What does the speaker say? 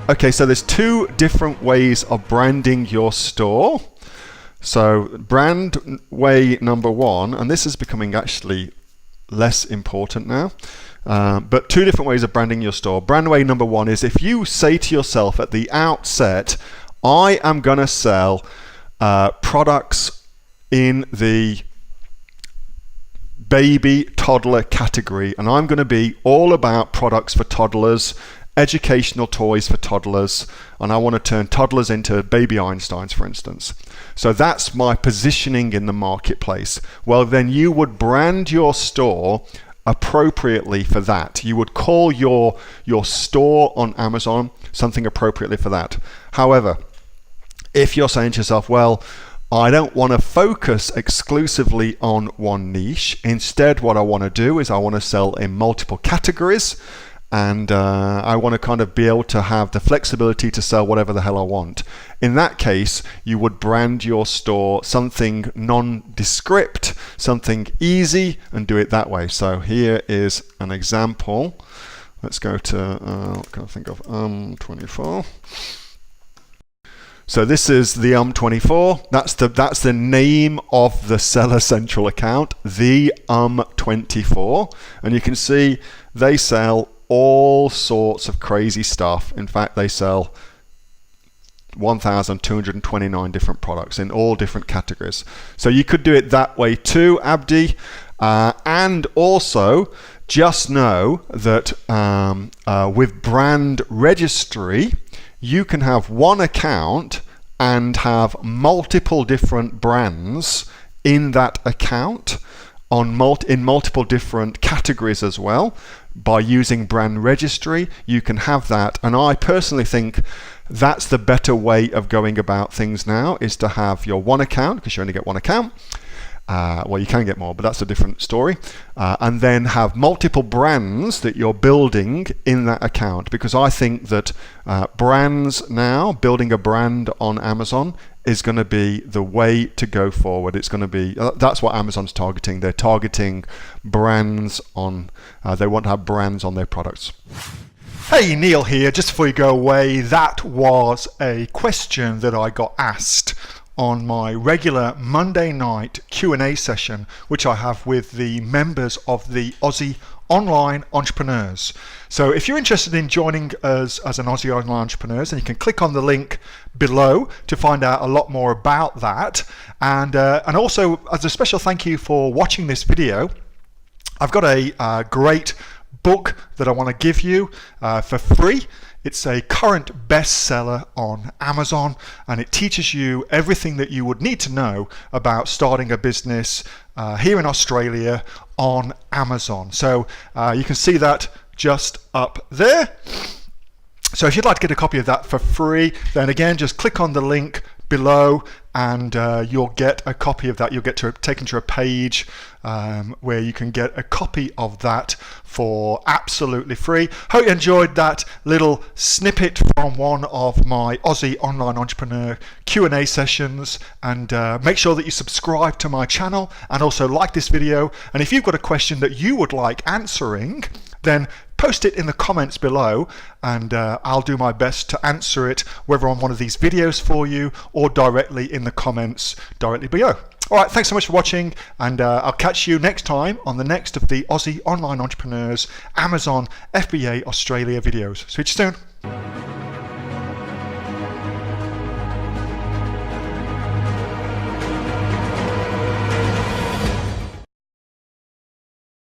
Okay, so there's two different ways of branding your store. So brand way number one, and this is becoming actually less important now, but two different ways of branding your store. Brand way number one is if you say to yourself at the outset, I am going to sell products in the baby toddler category, and I'm going to be all about products for toddlers, educational toys for toddlers, and I want to turn toddlers into baby Einsteins, for instance. So that's my positioning in the marketplace. Well, then you would brand your store appropriately for that. You would call your store on Amazon something appropriately for that. However, if you're saying to yourself, well, I don't want to focus exclusively on one niche. Instead, what I want to do is I want to sell in multiple categories, and I want to kind of be able to have the flexibility to sell whatever the hell I want. In that case, you would brand your store something nondescript, something easy, and do it that way. So here is an example. Let's go to, what can I think of, 24. So this is the 24. That's the name of the Seller Central account, the 24. And you can see they sell all sorts of crazy stuff. In fact, they sell 1,229 different products in all different categories. So you could do it that way too, Abdi. And also, just know that with brand registry, you can have one account and have multiple different brands in that account in multiple different categories as well. By using brand registry, you can have that, and I personally think that's the better way of going about things now, is to have your one account, because you only get one account. Well, you can get more, but that's a different story. And then have multiple brands that you're building in that account, because I think that brands now, building a brand on Amazon is going to be the way to go forward. It's going to be, that's what Amazon's targeting. They're targeting brands on, they want to have brands on their products. Hey, Neil here. Just before you go away, that was a question that I got asked on my regular Monday night Q&A session, which I have with the members of the Aussie Online Entrepreneurs. So if you're interested in joining us as an Aussie Online Entrepreneurs, then you can click on the link below to find out a lot more about that. And also, as a special thank you for watching this video, I've got a great book that I want to give you for free. It's a current bestseller on Amazon, and it teaches you everything that you would need to know about starting a business here in Australia on Amazon. So you can see that just up there. So if you'd like to get a copy of that for free, then again, just click on the link below and you'll get a copy of that. You'll get taken to a page where you can get a copy of that for absolutely free. Hope you enjoyed that little snippet from one of my Aussie Online Entrepreneur Q&A sessions, and make sure that you subscribe to my channel and also like this video. And if you've got a question that you would like answering, then post it in the comments below, and I'll do my best to answer it, whether on one of these videos for you or directly in the comments directly below. All right, thanks so much for watching, and I'll catch you next time on the next of the Aussie Online Entrepreneurs Amazon FBA Australia videos. See you soon.